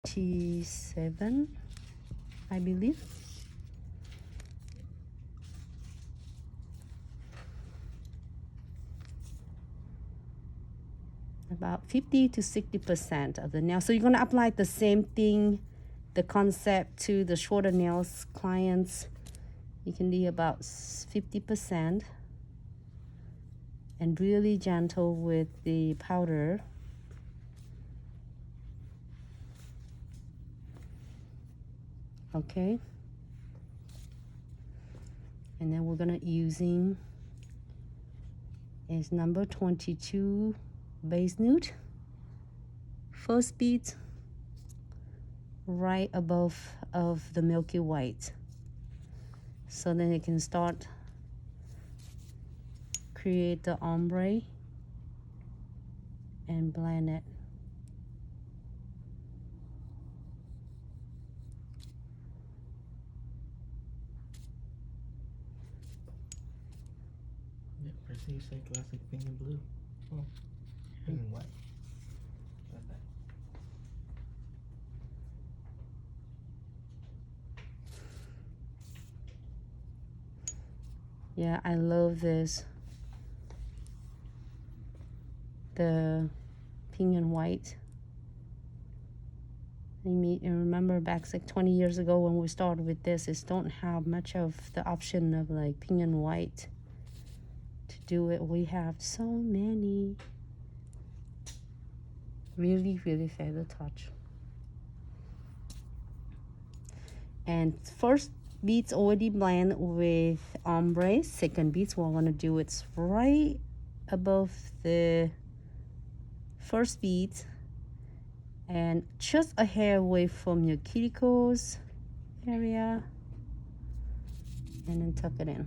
T7, I believe. About 50 to 60% of the nail. So you're going to apply the same thing, the concept, to the shorter nails clients. You can do about 50% and really gentle with the powder. Okay. And then we're going to using is number 22 base nude. First bead right above of the milky white. So then you can start create the ombre and blend it. Yeah, first you say classic pink and blue. Oh, pink and white. Like that. Yeah, I love this. The pink and white. I remember back like 20 years ago when we started with this, it don't have much of the option of like pink and white to do it. We have so many. Really, really feather touch. And first beads already blend with ombre. Second beads, what I want to do, it's right above the first bead and just a hair away from your cuticles area, and then tuck it in.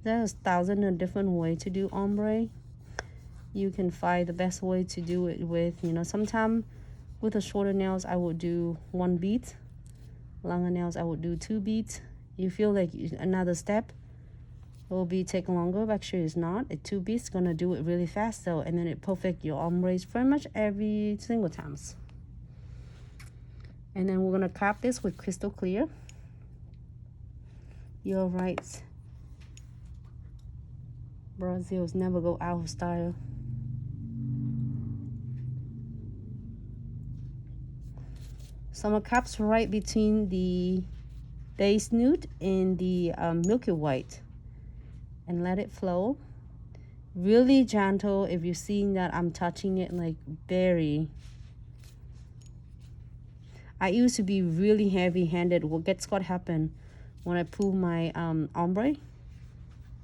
There's 1,000 different ways to do ombre. You can find the best way to do it with, you know, sometimes with the shorter nails I would do 1 bead, longer nails I would do 2 beads. You feel like another step will be take longer, but actually it's not. A 2 beads gonna do it really fast though, and then it perfect your ombres pretty much every single times. And then we're gonna cap this with crystal clear. You're right, Brazils never go out of style. So I'm gonna cap right between the base nude and the milky white and let it flow. Really gentle. If you're seeing that I'm touching it like very, I used to be really heavy handed. What happened when I pull my ombre,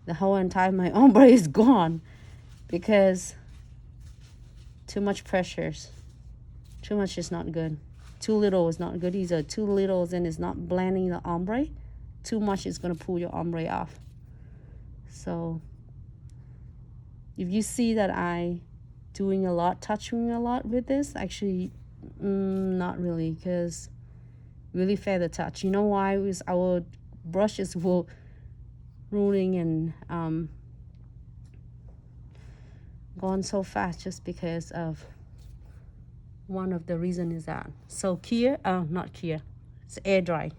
the whole entire my ombre is gone because too much pressures. Too much is not good. Too little is not good either. Too little and it's not blending the ombre. Too much is gonna pull your ombre off. So if you see that I doing a lot, touching a lot with this, actually not really, because really feather touch. You know why? Is our brushes will ruining and gone so fast just because of one of the reason is that. So Kia, not Kia, it's air dry.